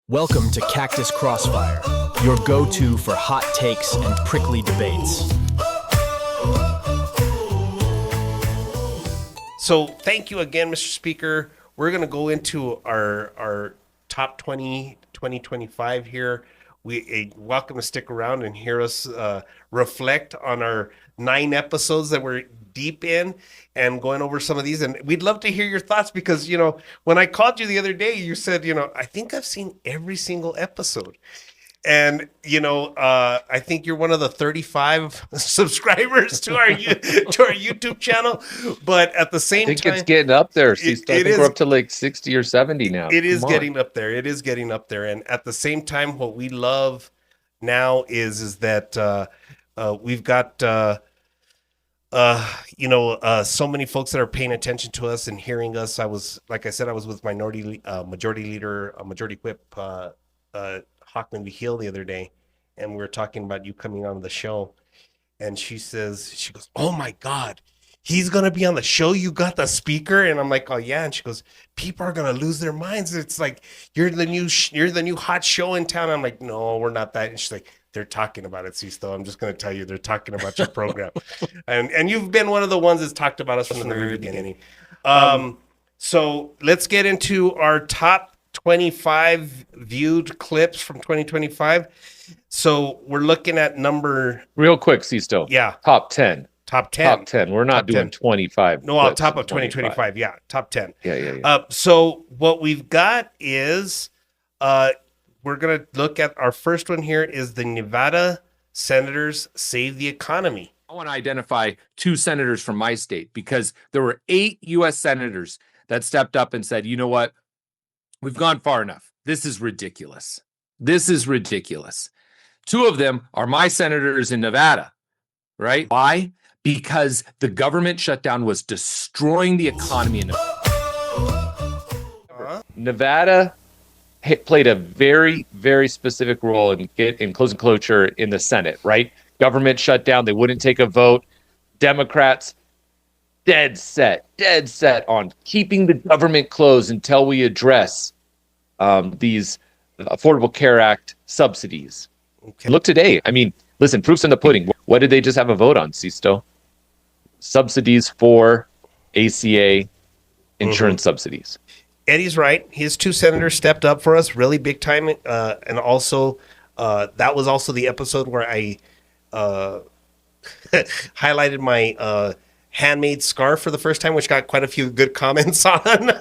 Welcome to Cactus Crossfire, your go-to for hot takes and prickly debates. So thank you again, Mr. Speaker. We're going to go into our top 2025 here. We welcome to stick around and hear us reflect on our 9 episodes that we're deep in and going over some of these. And we'd love to hear your thoughts because, when I called you the other day, you said, I think I've seen every single episode. And, I think you're one of the 35 subscribers to our YouTube channel. But at the same time, it's getting up there. I think we're up to like 60 or 70 now. It is getting up there. It is getting up there. And at the same time, what we love now is that we've got, so many folks that are paying attention to us and hearing us. I was with Majority Whip, Hockman Vigil the other day, and we were talking about you coming on the show, and she goes, "Oh my God, he's gonna be on the show. You got the speaker?" And I'm like, "Oh yeah." And she goes, "People are gonna lose their minds. It's like you're the new hot show in town." I'm like, "No, we're not that." And she's like, "They're talking about it, Sisto. I'm just gonna tell you, they're talking about your program." and you've been one of the ones that's talked about us from the very beginning. So let's get into our top 25 viewed clips from 2025. So we're looking at number real quick, Sisto. Yeah. Top 10. Top 10. We're not doing 25. No, on top of 2025. Yeah. Top 10. Yeah. So what we've got is we're going to look at our first one here is the Nevada senators save the economy. I want to identify 2 senators from my state because there were 8 U.S. senators that stepped up and said, "You know what? We've gone far enough. This is ridiculous. 2 of them are my senators in Nevada, right? Why? Because the government shutdown was destroying the economy in Nevada played a very, very specific role in closing cloture in the Senate, right? Government shutdown. They wouldn't take a vote. Democrats dead set on keeping the government closed until we address these Affordable Care Act subsidies. Okay. Look today. I mean, listen, proof's in the pudding. What did they just have a vote on, Sisto? Subsidies for ACA insurance subsidies. Eddie's right. His 2 senators stepped up for us really big time. And also, that was also the episode where I highlighted my handmade scarf for the first time, which got quite a few good comments on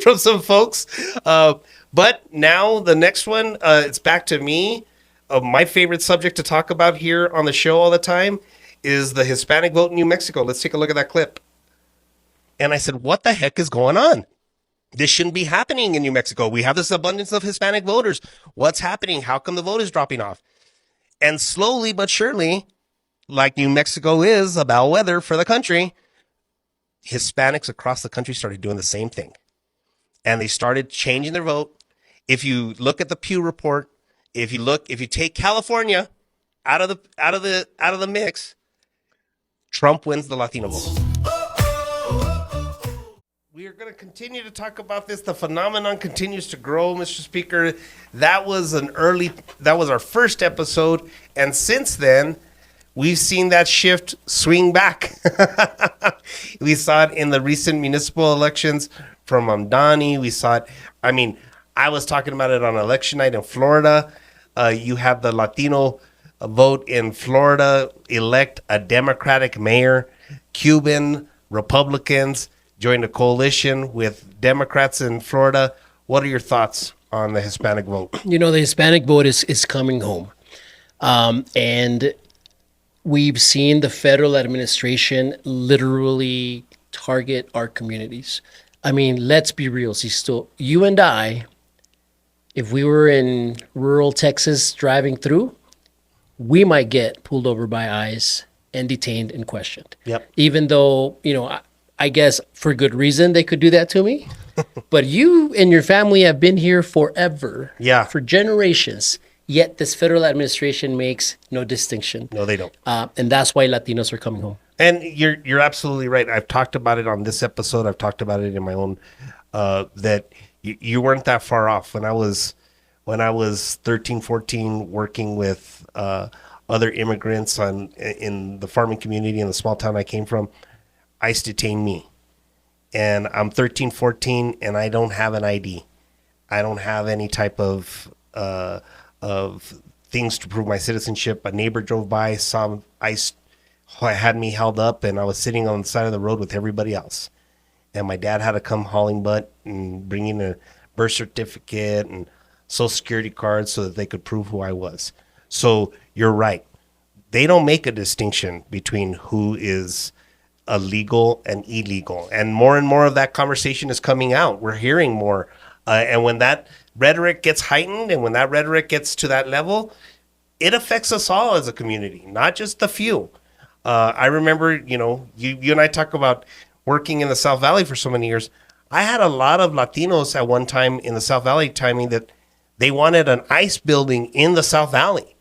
from some folks. But now the next one, it's back to me. My favorite subject to talk about here on the show all the time is the Hispanic vote in New Mexico. Let's take a look at that clip. And I said, what the heck is going on? This shouldn't be happening in New Mexico. We have this abundance of Hispanic voters. What's happening? How come the vote is dropping off? And slowly but surely, like New Mexico is a bellwether for the country, Hispanics across the country started doing the same thing. And they started changing their vote. If you look at the Pew report, if you take California out of the mix, Trump wins the Latino vote. We are going to continue to talk about this. The phenomenon continues to grow, Mr. Speaker. That was our first episode, and since then, we've seen that shift swing back. We saw it in the recent municipal elections from Mamdani. We saw it. I mean, I was talking about it on election night in Florida. You have the Latino vote in Florida elect a Democratic mayor. Cuban Republicans joined a coalition with Democrats in Florida. What are your thoughts on the Hispanic vote? The Hispanic vote is coming home. And we've seen the federal administration literally target our communities. I mean, let's be real, Sisto. You and I, if we were in rural Texas driving through, we might get pulled over by ICE and detained and questioned. Yep. Even though, I guess for good reason they could do that to me. But you and your family have been here forever. Yeah. For generations. Yet this federal administration makes no distinction. No, they don't. And that's why Latinos are coming home. And you're absolutely right. I've talked about it on this episode. I've talked about it in my own, that you weren't that far off. When I was when I was 13, 14, working with other immigrants in the farming community in the small town I came from. ICE detained me. And I'm 13, 14, and I don't have an ID. I don't have any type of things to prove my citizenship. A neighbor drove by, saw ICE had me held up, and I was sitting on the side of the road with everybody else. And my dad had to come hauling butt and bringing a birth certificate and social security card so that they could prove who I was. So you're right. They don't make a distinction between who is illegal and illegal. And more of that conversation is coming out. We're hearing more. And when that rhetoric gets heightened and when that rhetoric gets to that level, it affects us all as a community, not just the few. I remember, you and I talk about working in the South Valley for so many years. I had a lot of Latinos at one time in the South Valley telling me that they wanted an ICE building in the South Valley,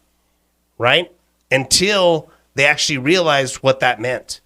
right? Until they actually realized what that meant.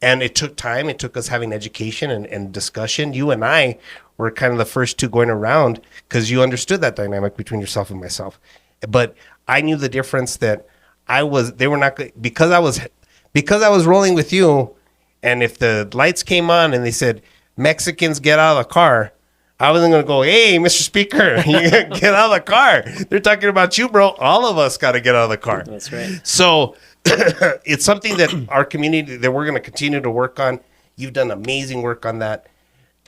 And it took time. It took us having education and discussion. You and I were kind of the first two going around because you understood that dynamic between yourself and myself. But I knew the difference that they were not, because I was rolling with you. And if the lights came on and they said, Mexicans get out of the car, I wasn't going to go, hey, Mr. Speaker, get out of the car. They're talking about you, bro. All of us got to get out of the car. That's right. So it's something that our community, that we're going to continue to work on. You've done amazing work on that.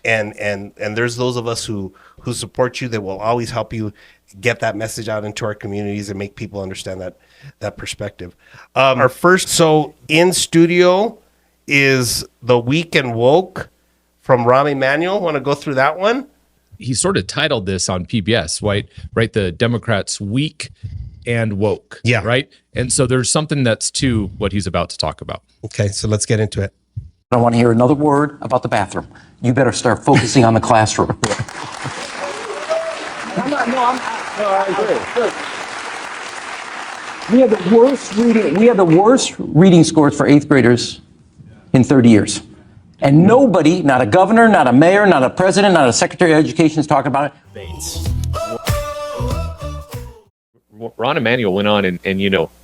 And there's those of us who support you that will always help you get that message out into our communities and make people understand that perspective. Our first, in studio is The Weak and Woke from Rahm Emanuel. Want to go through that one? He sort of titled this on PBS, right? The Democrats weak and woke. Yeah. Right. And so there's something that's to what he's about to talk about. Okay, so let's get into it. I don't want to hear another word about the bathroom. You better start focusing on the classroom. We have the worst reading scores for eighth graders in 30 years. And nobody, not a governor, not a mayor, not a president, not a secretary of education is talking about it. Debates. Ron Emanuel went on and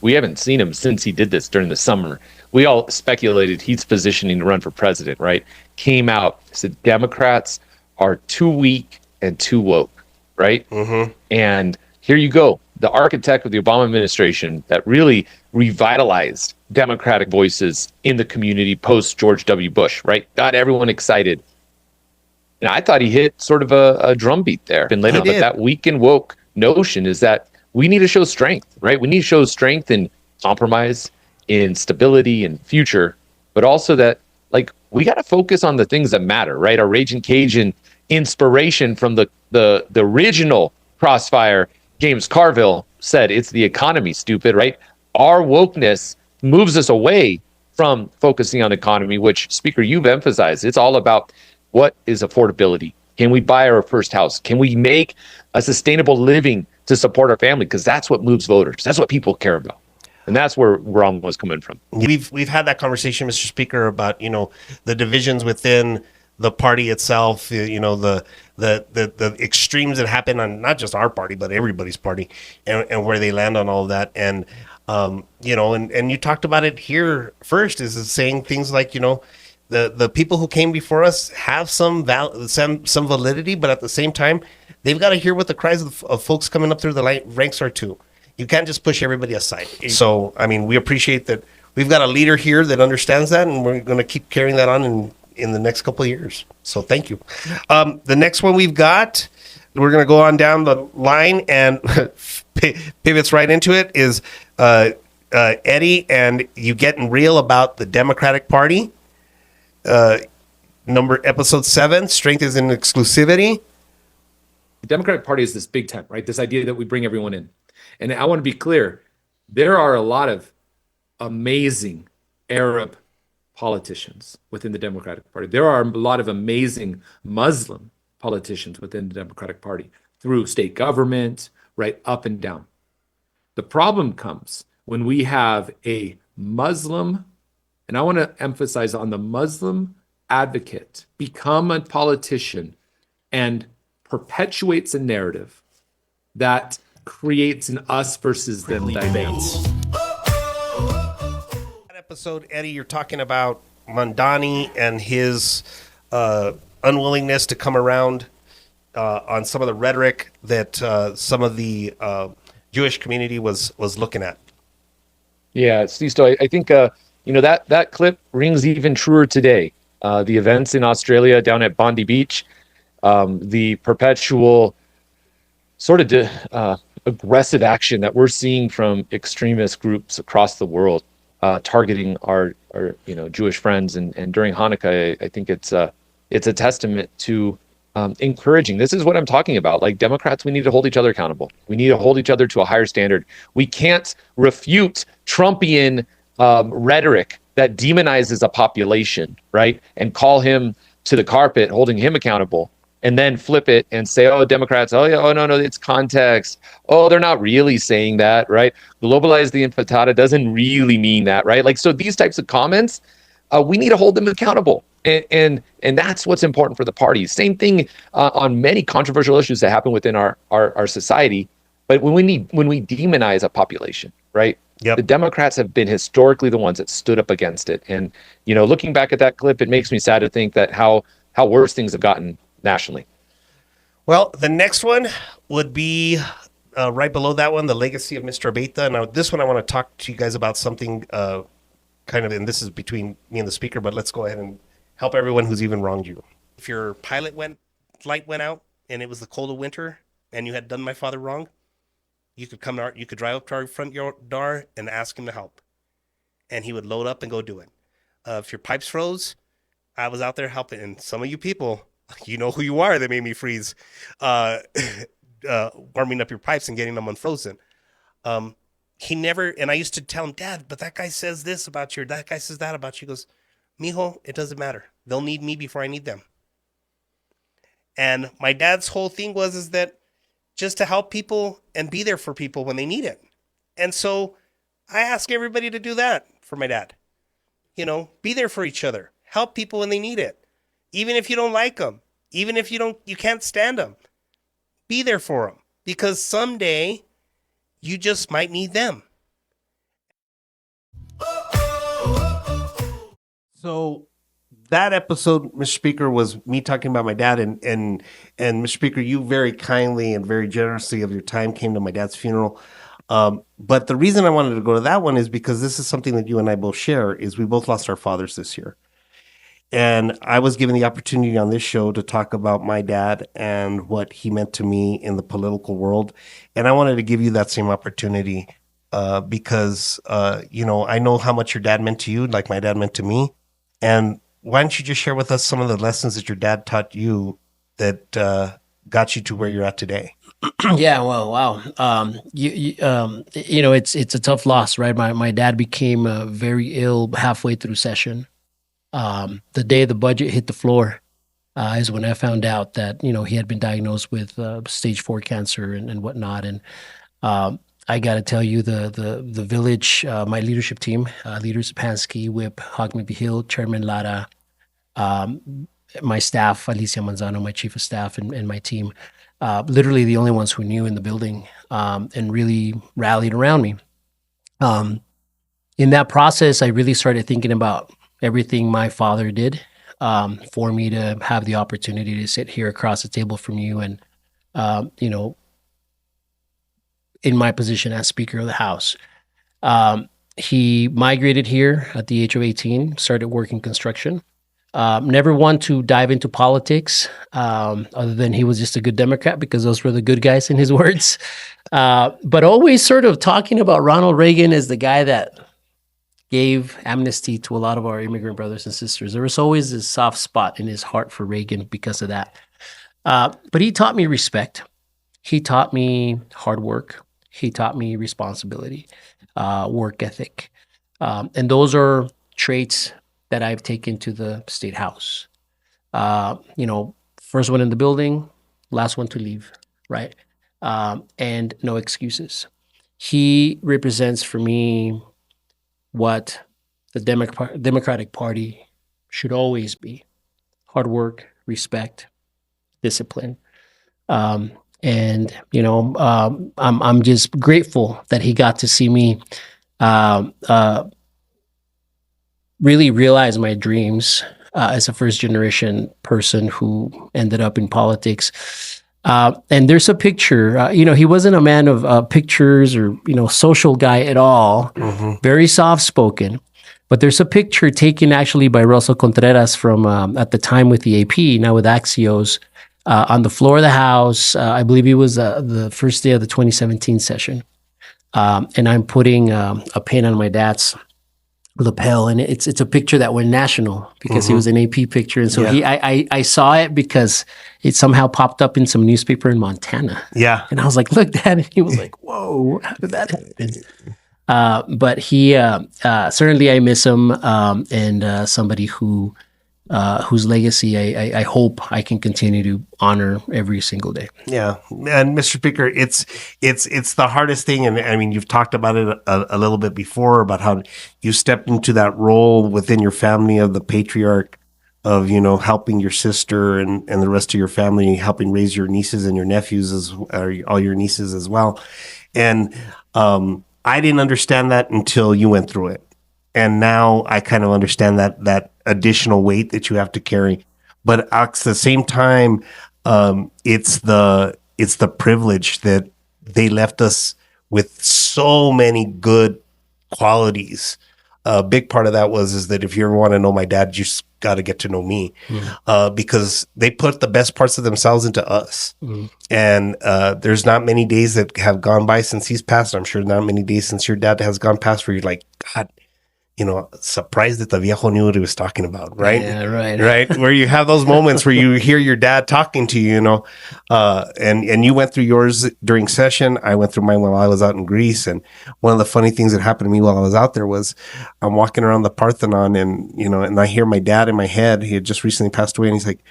we haven't seen him since he did this during the summer. We all speculated he's positioning to run for president, right? Came out, said Democrats are too weak and too woke, right? Mm-hmm. And here you go. The architect of the Obama administration that really revitalized Democratic voices in the community post George W. Bush, right? Got everyone excited. And I thought he hit sort of a drumbeat there. And later, but that weak and woke notion is that we need to show strength, right? We need to show strength in compromise, in stability and future, but also that we got to focus on the things that matter, right? Our Raging Cajun inspiration from the original Crossfire, James Carville said, it's the economy, stupid, right? Our wokeness moves us away from focusing on economy, which, Speaker, you've emphasized. It's all about what is affordability. Can we buy our first house? Can we make a sustainable living to support our family? Because that's what moves voters. That's what people care about. And that's where Ron was coming from. We've had that conversation, Mr. Speaker, about the divisions within the party itself, the extremes that happen on not just our party but everybody's party, and where they land on all of that. And and you talked about it here first, is saying things like the people who came before us have some validity, but at the same time they've got to hear what the cries of folks coming up through the ranks are too. You can't just push everybody aside. So we appreciate that we've got a leader here that understands that, and we're going to keep carrying that on in the next couple of years. So thank you. The next one we're going to go on down the line and pivots right into it, is Eddie and you getting real about the Democratic Party. Episode 7, Strength is in Exclusivity. The Democratic Party is this big tent, right? This idea that we bring everyone in. And I want to be clear, there are a lot of amazing Arab politicians within the Democratic Party. There are a lot of amazing Muslim politicians within the Democratic Party through state government, right, up and down. The problem comes when we have a Muslim, and I want to emphasize on the Muslim advocate, become a politician and perpetuates a narrative that creates an us versus them dynamic. That episode, Eddie, you're talking about Mandani and his unwillingness to come around on some of the rhetoric that some of the Jewish community was looking at. Yeah, Sisto, I think that clip rings even truer today. The events in Australia down at Bondi Beach, the perpetual sort of aggressive action that we're seeing from extremist groups across the world, targeting our Jewish friends, and during Hanukkah, I think it's a testament to encouraging. This is what I'm talking about. Like Democrats, we need to hold each other accountable. We need to hold each other to a higher standard. We can't refute Trumpian rhetoric that demonizes a population, right? And call him to the carpet, holding him accountable, and then flip it and say, oh, Democrats, oh, yeah, oh, no, it's context. Oh, they're not really saying that, right? Globalize the intifada doesn't really mean that, right? Like, so these types of comments, we need to hold them accountable. And that's what's important for the party. Same thing on many controversial issues that happen within our society. But when we demonize a population, right? Yep. The Democrats have been historically the ones that stood up against it. And, looking back at that clip, it makes me sad to think that how worse things have gotten nationally. Well, the next one would be right below that one, the legacy of Mr. Abeta. Now, this one I want to talk to you guys about something kind of, and this is between me and the speaker, but let's go ahead and help everyone who's even wronged you. If your light went out and it was the cold of winter and you had done my father wrong, you could drive up to our front door and ask him to help. And he would load up and go do it. If your pipes froze, I was out there helping. And some of you people, you know who you are, that made me freeze, warming up your pipes and getting them unfrozen. He never, and I used to tell him, Dad, but that guy says this about you, or that guy says that about you. He goes, Mijo, it doesn't matter. They'll need me before I need them. And my dad's whole thing is that just to help people and be there for people when they need it. And so I ask everybody to do that for my dad. Be there for each other. Help people when they need it. Even if you don't like them, even if you can't stand them, be there for them, because someday you just might need them. So that episode, Mr. Speaker, was me talking about my dad, and Mr. Speaker, you very kindly and very generously of your time came to my dad's funeral. But the reason I wanted to go to that one is because this is something that you and I both share, is we both lost our fathers this year. And I was given the opportunity on this show to talk about my dad and what he meant to me in the political world. And I wanted to give you that same opportunity because, I know how much your dad meant to you, like my dad meant to me. And why don't you just share with us some of the lessons that your dad taught you that got you to where you're at today? Yeah, well, wow. It's a tough loss, right? My dad became very ill halfway through session. The day the budget hit the floor is when I found out that, he had been diagnosed with stage 4 cancer and whatnot. And I got to tell you, the village, my leadership team, Leader Sapansky, Whip, Hogmanby Hill, Chairman Lara, my staff, Alicia Manzano, my chief of staff, and my team, literally the only ones who knew in the building, and really rallied around me. In that process, I really started thinking about everything my father did for me to have the opportunity to sit here across the table from you and, in my position as Speaker of the House. He migrated here at the age of 18, started working construction. Never one to dive into politics, other than he was just a good Democrat, because those were the good guys in his words. But always sort of talking about Ronald Reagan as the guy that gave amnesty to a lot of our immigrant brothers and sisters. There was always this soft spot in his heart for Reagan because of that. But he taught me respect. He taught me hard work. He taught me responsibility, work ethic. And those are traits that I've taken to the State House. First one in the building, last one to leave, right? And no excuses. He represents for me what the Democratic Party should always be: hard work, respect, discipline. And And I'm just grateful that he got to see me really realize my dreams as a first generation person who ended up in politics. And there's a picture, he wasn't a man of pictures or, social guy at all, very soft spoken. But there's a picture taken actually by Russell Contreras from at the time with the AP, now with Axios, on the floor of the House. I believe it was the first day of the 2017 session. And I'm putting a pin on my dad's lapel, and it's a picture that went national because it was an AP picture. And so I saw it because it somehow popped up in some newspaper in Montana. Yeah. And I was like, look, Dad. And he was like, whoa, how did that happen? But he certainly, I miss him, and somebody whose legacy I hope I can continue to honor every single day. Yeah, and Mr. Speaker, it's the hardest thing, and I mean, you've talked about it a little bit before about how you stepped into that role within your family of the patriarch of helping your sister and the rest of your family, helping raise your nieces and your nephews all your nieces as well, and I didn't understand that until you went through it. And now I kind of understand that additional weight that you have to carry. But at the same time, it's the privilege that they left us with so many good qualities. A big part of that is that if you ever want to know my dad, you just got to get to know me, because they put the best parts of themselves into us. And there's not many days that have gone by since he's passed. I'm sure not many days since your dad has gone past where you're like, God, surprised that the viejo knew what he was talking about, right? Yeah, right. Right. Where you have those moments where you hear your dad talking to you, and you went through yours during session. I went through mine while I was out in Greece. And one of the funny things that happened to me while I was out there was I'm walking around the Parthenon and I hear my dad in my head. He had just recently passed away, and he's like,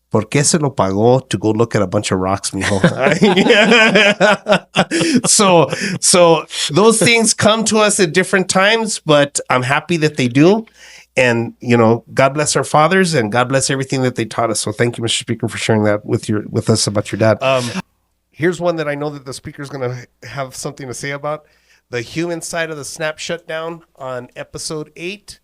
¿Por qué se lo pagó to go look at a bunch of rocks, mijo? So those things come to us at different times, but I'm happy that they do. And, God bless our fathers, and God bless everything that they taught us. So thank you, Mr. Speaker, for sharing that with us about your dad. Here's one that I know that the speaker is going to have something to say about: the human side of the SNAP shutdown on episode 8.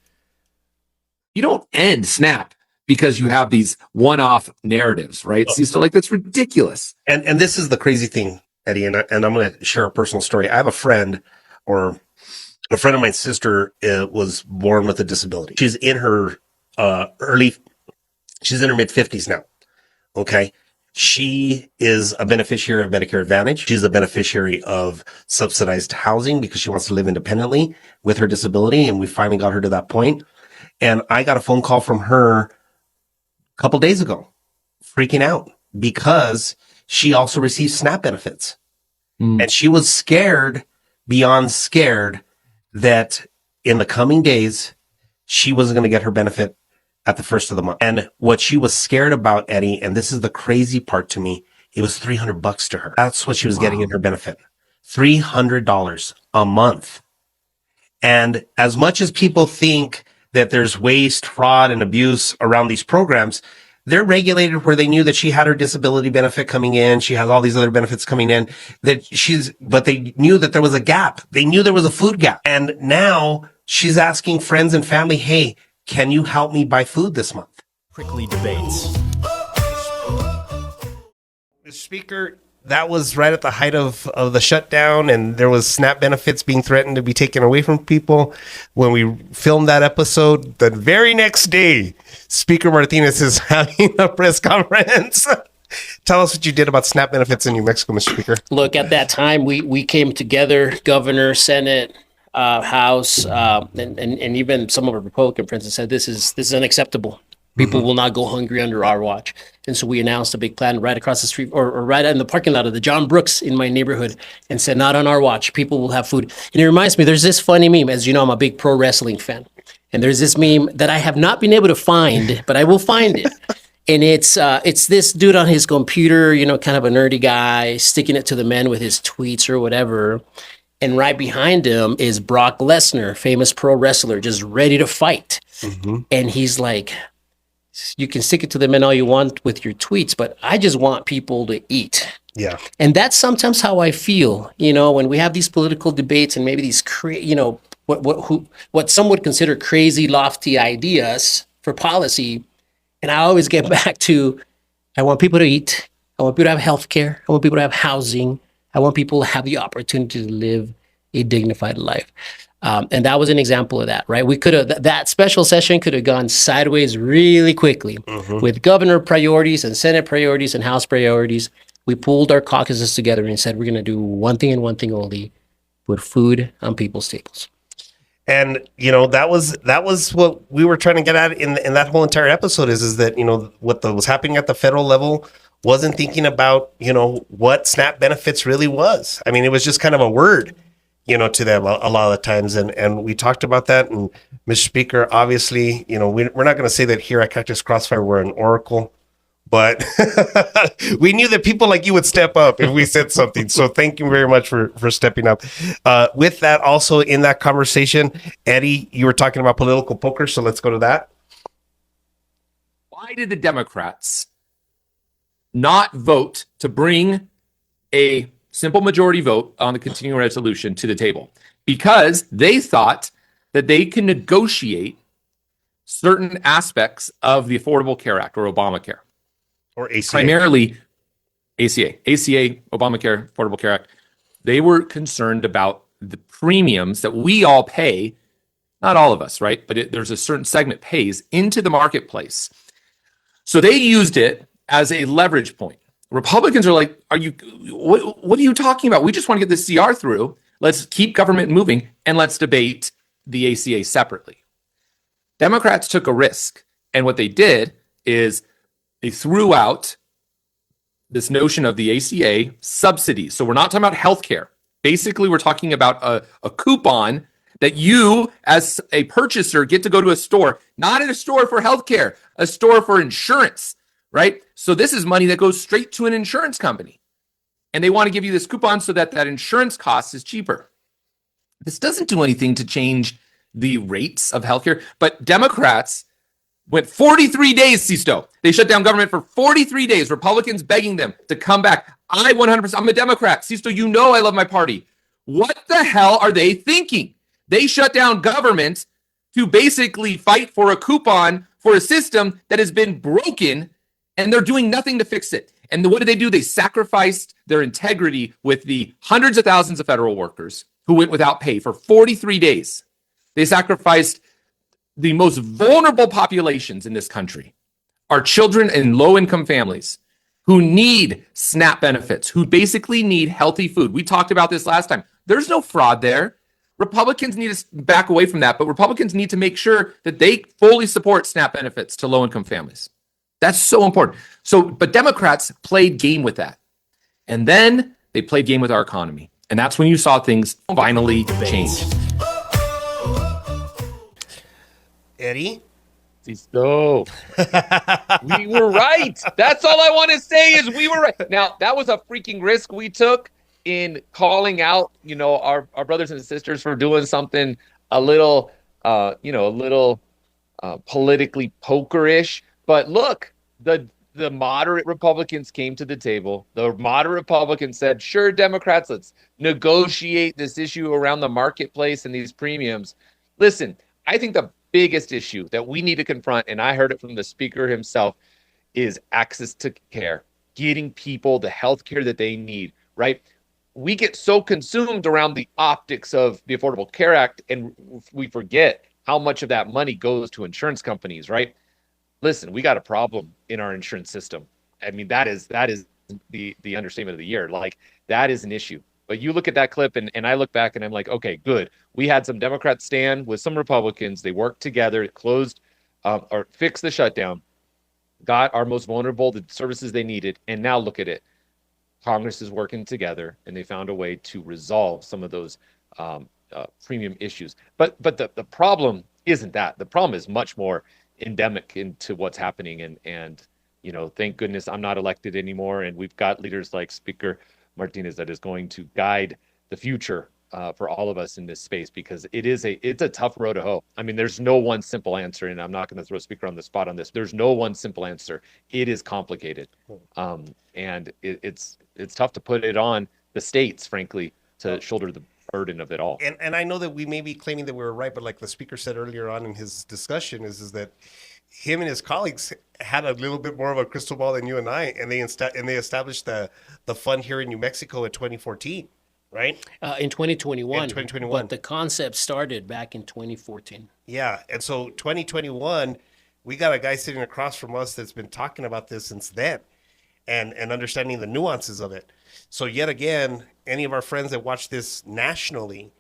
You don't end SNAP because you have these one-off narratives, right? So that's ridiculous. And this is the crazy thing, Eddie, and I'm going to share a personal story. I have a friend, or a friend of my sister was born with a disability. She's in her she's in her mid-50s now. Okay. She is a beneficiary of Medicare Advantage. She's a beneficiary of subsidized housing because she wants to live independently with her disability. And we finally got her to that point. And I got a phone call from her a couple days ago, freaking out because she also receives SNAP benefits. And she was scared, beyond scared, that in the coming days, she wasn't going to get her benefit at the first of the month. And what she was scared about, Eddie, and this is the crazy part to me, it was $300 to her. That's what she was getting in her benefit. $300 a month. And as much as people think that there's waste, fraud, and abuse around these programs, they're regulated where they knew that she had her disability benefit coming in. She has all these other benefits coming in but they knew that there was a gap. They knew there was a food gap. And now she's asking friends and family, hey, can you help me buy food this month? Prickly debates. Mr. Speaker, that was right at the height of the shutdown, and there was SNAP benefits being threatened to be taken away from people. When we filmed that episode, the very next day, Speaker Martinez is having a press conference. Tell us what you did about SNAP benefits in New Mexico, Mr. Speaker. Look, at that time, we came together, Governor, Senate, House, and even some of our Republican friends, and said this is unacceptable. People will not go hungry under our watch. And so we announced a big plan right across the street or right in the parking lot of the John Brooks in my neighborhood, and said, not on our watch. People will have food. And it reminds me, there's this funny meme. As you know, I'm a big pro wrestling fan. And there's this meme that I have not been able to find, but I will find it. And it's this dude on his computer, kind of a nerdy guy, sticking it to the men with his tweets or whatever. And right behind him is Brock Lesnar, famous pro wrestler, just ready to fight. And he's like, you can stick it to the men all you want with your tweets, but I just want people to eat. Yeah. And that's sometimes how I feel, when we have these political debates and maybe these, what some would consider crazy, lofty ideas for policy. And I always get back to, I want people to eat. I want people to have health care. I want people to have housing. I want people to have the opportunity to live a dignified life. And that was an example of that, right? We could have, that special session could have gone sideways really quickly with governor priorities and Senate priorities and House priorities. We pulled our caucuses together and said, we're going to do one thing and one thing only, put food on people's tables. And that was what we were trying to get at in that whole entire episode is that what was happening at the federal level wasn't thinking about what SNAP benefits really was. I mean, it was just kind of a word to them a lot of the times, and we talked about that. And Mr. Speaker, obviously, we're not going to say that here at Cactus Crossfire we're an oracle, but we knew that people like you would step up if we said something. So thank you very much for stepping up. With that, also in that conversation, Eddie, you were talking about political poker, so let's go to that. Why did the Democrats not vote to bring a simple majority vote on the continuing resolution to the table? Because they thought that they can negotiate certain aspects of the Affordable Care Act or Obamacare. Or ACA. Primarily ACA, Obamacare, Affordable Care Act. They were concerned about the premiums that we all pay, not all of us, right? But there's a certain segment pays into the marketplace. So they used it as a leverage point. Republicans are like, what are you talking about? We just want to get this CR through. Let's keep government moving and let's debate the ACA separately. Democrats took a risk. And what they did is they threw out this notion of the ACA subsidies. So we're not talking about healthcare. Basically, we're talking about a coupon that you, as a purchaser, get to go to a store, not in a store for healthcare, a store for insurance, right? So this is money that goes straight to an insurance company. And they want to give you this coupon so that insurance cost is cheaper. This doesn't do anything to change the rates of healthcare, but Democrats went 43 days, Sisto. They shut down government for 43 days. Republicans begging them to come back. I'm a Democrat. Sisto, I love my party. What the hell are they thinking? They shut down government to basically fight for a coupon for a system that has been broken, and they're doing nothing to fix it. And what did they do? They sacrificed their integrity with the hundreds of thousands of federal workers who went without pay for 43 days. They sacrificed the most vulnerable populations in this country, are children and low-income families who need SNAP benefits, who basically need healthy food. We talked about this last time. There's no fraud there. Republicans need to back away from that, but Republicans need to make sure that they fully support SNAP benefits to low-income families. That's so important. But Democrats played game with that. And then they played game with our economy. And that's when you saw things finally change. Eddie? So we were right. That's all I want to say is we were right. Now, that was a freaking risk we took in calling out, our brothers and sisters for doing something a little politically pokerish. But look, the moderate Republicans came to the table. The moderate Republicans said, sure, Democrats, let's negotiate this issue around the marketplace and these premiums. Listen, I think the biggest issue that we need to confront, and I heard it from the speaker himself, is access to care, getting people the health care that they need, right? We get so consumed around the optics of the Affordable Care Act, and we forget how much of that money goes to insurance companies, right? Listen, we got a problem in our insurance system. I mean, that is the understatement of the year. Like, that is an issue. But you look at that clip and I look back and I'm like, okay, good. We had some Democrats stand with some Republicans. They worked together, closed or fixed the shutdown, got our most vulnerable the services they needed. And now look at it. Congress is working together and they found a way to resolve some of those premium issues. But the problem isn't that. The problem is much more endemic into what's happening. And thank goodness I'm not elected anymore. And we've got leaders like Speaker Martinez that is going to guide the future for all of us in this space, because it's a tough road to hoe. I mean, there's no one simple answer, and I'm not going to throw a speaker on the spot on this. There's no one simple answer. It is complicated, and it's tough to put it on the states, frankly, to shoulder the burden of it all. And I know that we may be claiming that we were right, but like the speaker said earlier on in his discussion, is that him and his colleagues had a little bit more of a crystal ball than you and I, and they established the fund here in New Mexico in 2014, right? In 2021. In 2021. But the concept started back in 2014. Yeah, and so 2021, we got a guy sitting across from us that's been talking about this since then, and understanding the nuances of it. So yet again, any of our friends that watch this nationally,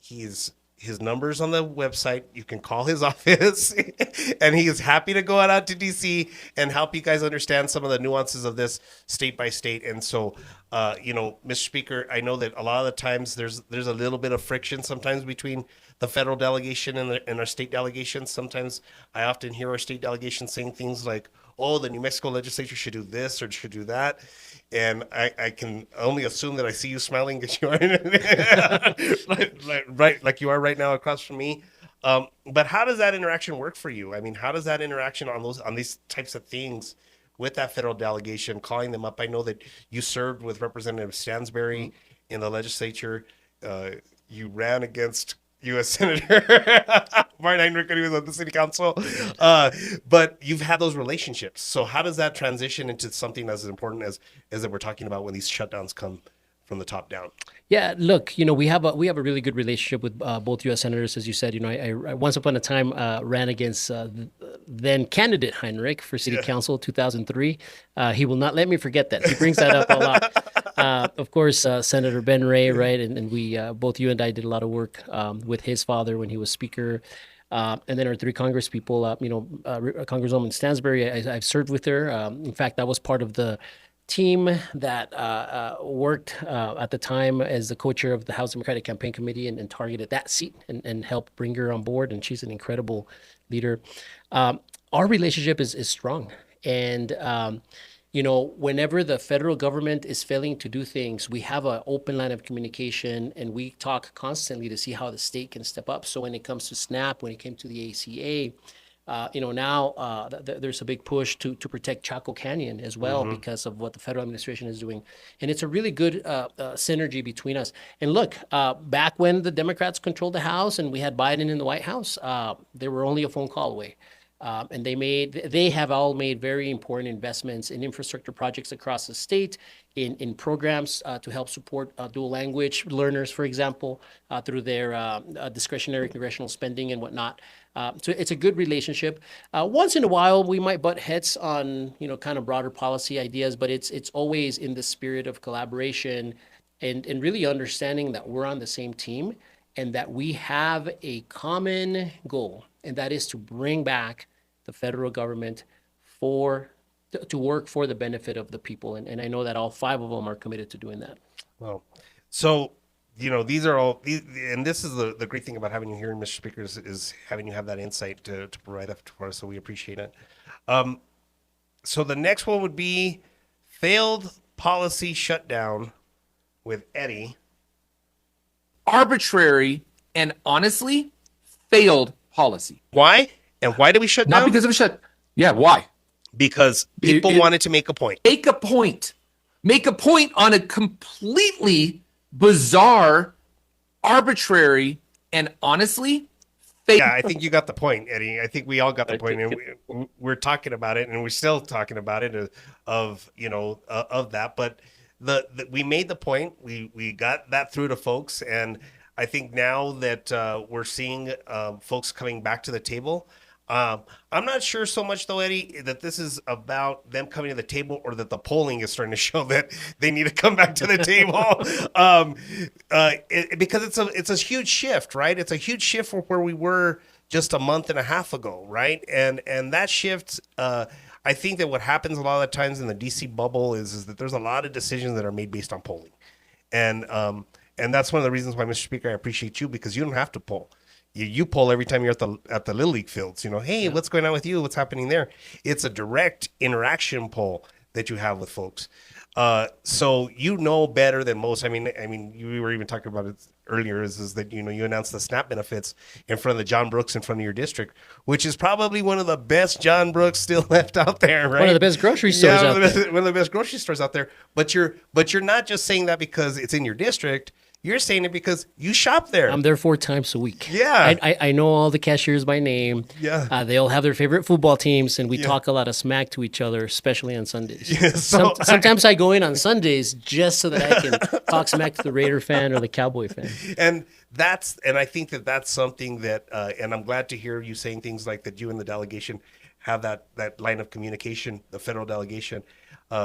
his number's on the website. You can call his office, and he is happy to go out to DC and help you guys understand some of the nuances of this state by state. And so, Mr. Speaker, I know that a lot of the times there's a little bit of friction sometimes between the federal delegation and our state delegation. Sometimes I often hear our state delegation saying things like, "Oh, the New Mexico legislature should do this or should do that," and I can only assume that I see you smiling because you are like you are right now across from me. But how does that interaction work for you? I mean, how does that interaction on these types of things with that federal delegation, calling them up? I know that you served with Representative Stansbury in the legislature. You ran against U.S. Senator Martin Heinrich when he was on the city council. But you've had those relationships. So how does that transition into something as important as that we're talking about when these shutdowns come from the top down? Yeah, look, we have a really good relationship with both U.S. senators, as you said. I once upon a time ran against then candidate Heinrich for city council, 2003. He will not let me forget that. He brings that up a lot. Of course, Senator Ben Ray, right, and we both you and I did a lot of work with his father when he was speaker. And then our three Congress people, Congresswoman Stansbury, I've served with her. In fact, I was part of the team that worked at the time as the co-chair of the House Democratic Campaign Committee and targeted that seat and helped bring her on board. And she's an incredible leader. Our relationship is strong. And, whenever the federal government is failing to do things, we have an open line of communication and we talk constantly to see how the state can step up. So when it comes to SNAP, when it came to the ACA, now there's a big push to protect Chaco Canyon as well because of what the federal administration is doing. And it's a really good synergy between us. And look, back when the Democrats controlled the House and we had Biden in the White House, they were only a phone call away. And they have all made very important investments in infrastructure projects across the state, in programs to help support dual language learners, for example, through their discretionary congressional spending and whatnot. So it's a good relationship. Once in a while, we might butt heads on kind of broader policy ideas, but it's always in the spirit of collaboration and really understanding that we're on the same team and that we have a common goal, and that is to bring back the federal government to work for the benefit of the people. And I know that all five of them are committed to doing that. Well, so, these are all, and this is the great thing about having you here, Mr. Speaker, is having you have that insight to provide up for us. So we appreciate it. So the next one would be failed policy shutdown with Eddie. Arbitrary and honestly failed policy. Why? And why did we shut down? Not because of a shut. Yeah, why? Because people wanted to make a point. Make a point. Make a point on a completely bizarre, arbitrary, and honestly failed. Yeah, I think you got the point, Eddie. I think we all got the point. And we're talking about it, and we're still talking about it of that. But we made the point. We got that through to folks, and I think now that we're seeing folks coming back to the table. I'm not sure so much, though, Eddie, that this is about them coming to the table or that the polling is starting to show that they need to come back to the table. Because it's a huge shift, right? It's a huge shift from where we were just a month and a half ago, right? And that shift, I think that what happens a lot of times in the DC bubble is that there's a lot of decisions that are made based on polling. And that's one of the reasons why, Mr. Speaker, I appreciate you, because you don't have to poll. You poll every time you're at the Little League fields. Hey, what's going on with you? What's happening there? It's a direct interaction poll that you have with folks. So you know better than most. I mean, you were even talking about it earlier. Is that you announced the SNAP benefits in front of the John Brooks in front of your district, which is probably one of the best John Brooks still left out there, right? One of the best grocery stores out there. One of the best grocery stores out there. But you're not just saying that because it's in your district. You're saying it because you shop there. I'm there 4 times a week. Yeah. I know all the cashiers by name. Yeah. They all have their favorite football teams, and we talk a lot of smack to each other, especially on Sundays. Yeah, so Sometimes I go in on Sundays just so that I can talk smack to the Raider fan or the Cowboy fan. And I think that's something that, and I'm glad to hear you saying things like that. You and the delegation have that line of communication, the federal delegation,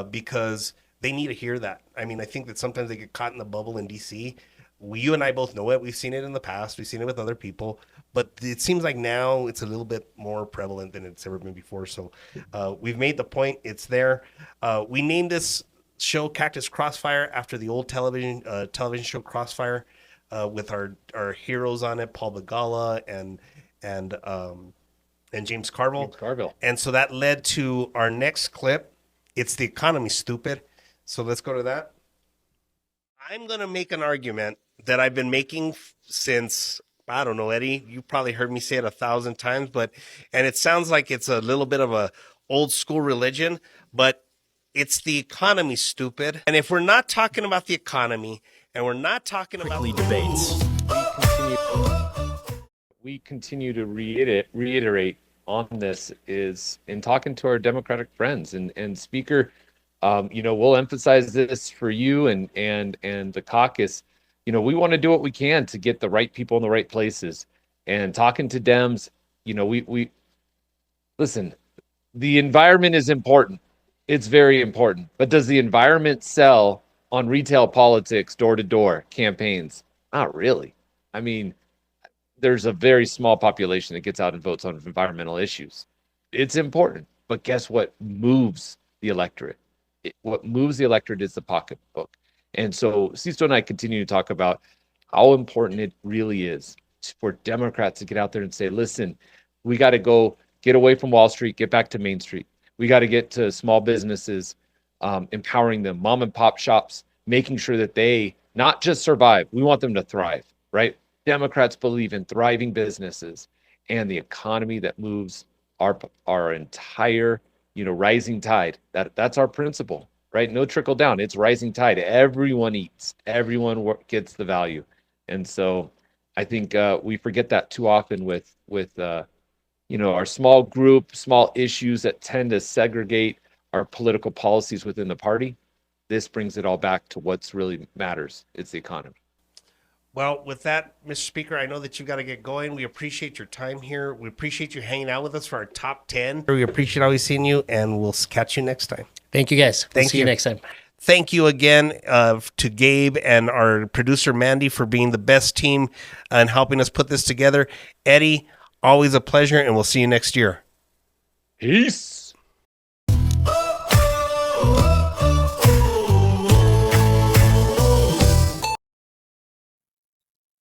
because they need to hear that. I mean, I think that sometimes they get caught in the bubble in DC. You and I both know it. We've seen it in the past. We've seen it with other people, but it seems like now it's a little bit more prevalent than it's ever been before. So we've made the point. It's there. We named this show Cactus Crossfire after the old television show Crossfire, with our heroes on it, Paul Begala and James Carville. And so that led to our next clip. It's The Economy, Stupid. So let's go to that. I'm going to make an argument that I've been making since, I don't know, Eddie, you probably heard me say it 1,000 times, and it sounds like it's a little bit of a old school religion, but it's the economy, stupid. And if we're not talking about the economy and we're not talking about Prickly debates. We continue to reiterate on this is in talking to our Democratic friends and Speaker. We'll emphasize this for you and the caucus. We want to do what we can to get the right people in the right places. And talking to Dems, we listen. The environment is important. It's very important. But does the environment sell on retail politics, door-to-door campaigns? Not really. I mean, there's a very small population that gets out and votes on environmental issues. It's important. But guess what moves the electorate? What moves the electorate is the pocketbook. And so Sisto and I continue to talk about how important it really is for Democrats to get out there and say, listen, we got to go get away from Wall Street, get back to Main Street. We got to get to small businesses, empowering them, mom and pop shops, making sure that they not just survive. We want them to thrive, right? Democrats believe in thriving businesses and the economy that moves our entire rising tide. That's our principle, right? No trickle down. It's rising tide. Everyone eats. Everyone gets the value. And so I think we forget that too often with our small group, small issues that tend to segregate our political policies within the party. This brings it all back to what's really matters. It's the economy. Well, with that, Mr. Speaker, I know that you've got to get going. We appreciate your time here. We appreciate you hanging out with us for our top 10. We appreciate always seeing you, and we'll catch you next time. Thank you, guys. Thank See you next time. Thank you again to Gabe and our producer, Mandy, for being the best team and helping us put this together. Eddie, always a pleasure, and we'll see you next year. Peace.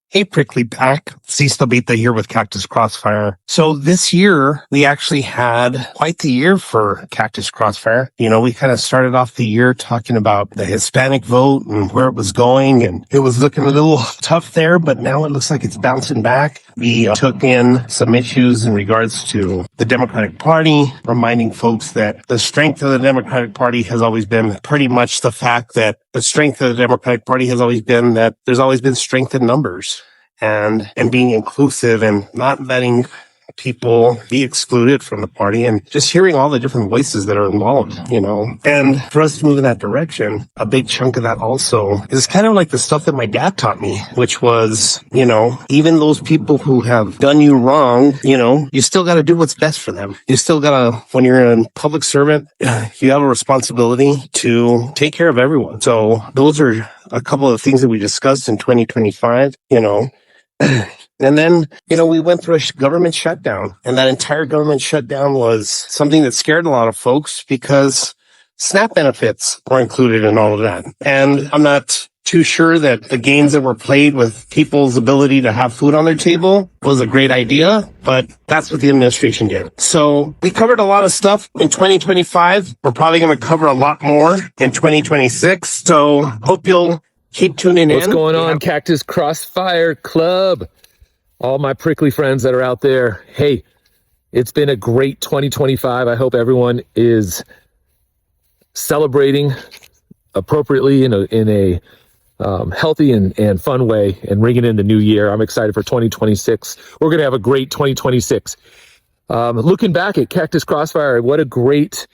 Hey, Prickly Pack. Sisto Beta here with Cactus Crossfire. So this year, we actually had quite the year for Cactus Crossfire. We kind of started off the year talking about the Hispanic vote and where it was going, and it was looking a little tough there, but now it looks like it's bouncing back. We took in some issues in regards to the Democratic Party, reminding folks that the strength of the Democratic Party has always been pretty much the fact that the strength of the Democratic Party has always been that there's always been strength in numbers. And being inclusive and not letting people be excluded from the party and just hearing all the different voices that are involved, And for us to move in that direction, a big chunk of that also is kind of like the stuff that my dad taught me, which was, even those people who have done you wrong, you still got to do what's best for them. You still got to, when you're a public servant, you have a responsibility to take care of everyone. So those are a couple of things that we discussed in 2025, And then, we went through a government shutdown, and that entire government shutdown was something that scared a lot of folks because SNAP benefits were included in all of that. And I'm not too sure that the games that were played with people's ability to have food on their table was a great idea, but that's what the administration did. So we covered a lot of stuff in 2025. We're probably going to cover a lot more in 2026. So hope you'll keep tuning in. What's going on, Cactus Crossfire Club? All my prickly friends that are out there. Hey, it's been a great 2025. I hope everyone is celebrating appropriately in a healthy and fun way and ringing in the new year. I'm excited for 2026. We're going to have a great 2026. Looking back at Cactus Crossfire, what a great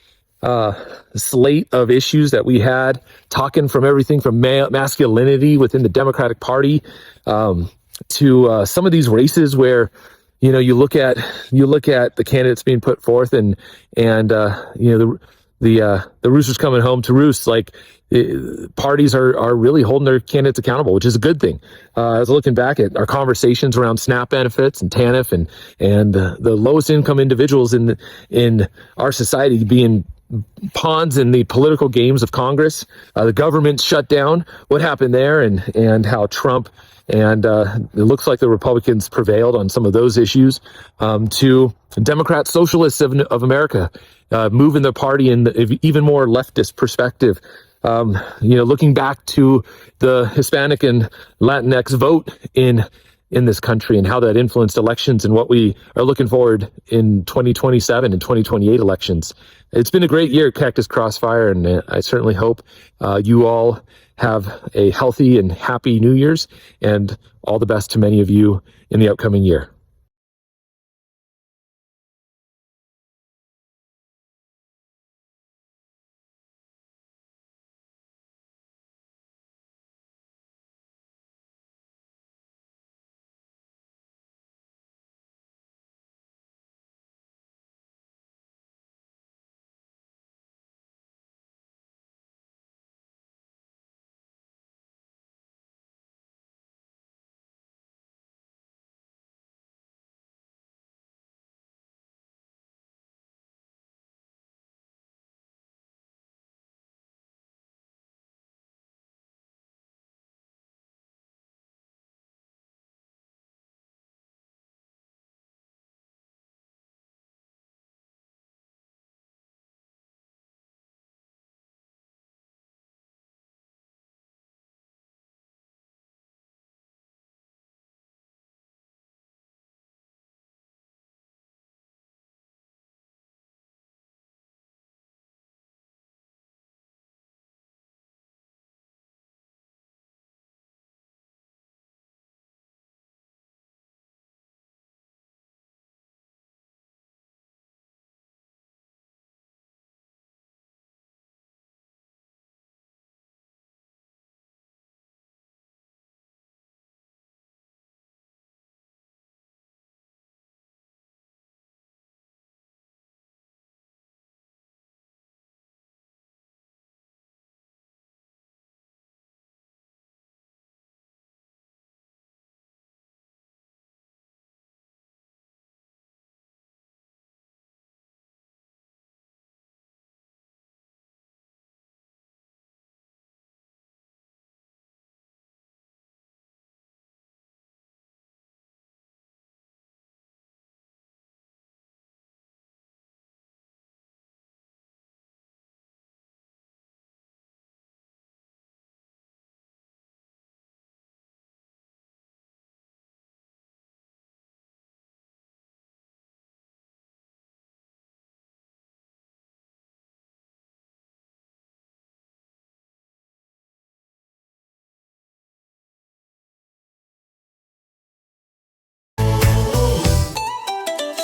slate of issues that we had, talking from everything from masculinity within the Democratic Party to some of these races where, you know, you look at the candidates being put forth and you know, the roosters coming home to roost. Like, parties are really holding their candidates accountable, which is a good thing. I was looking back at our conversations around SNAP benefits and TANF and the lowest income individuals in our society being pawns in the political games of Congress, the government shutdown, what happened there, and how Trump and it looks like the Republicans prevailed on some of those issues, to Democrat socialists of America moving the party in the even more leftist perspective. You know, looking back to the Hispanic and Latinx vote in this country and how that influenced elections and what we are looking forward in 2027 and 2028 elections. It's been a great year, Cactus Crossfire, and I certainly hope you all have a healthy and happy New Year's, and all the best to many of you in the upcoming year.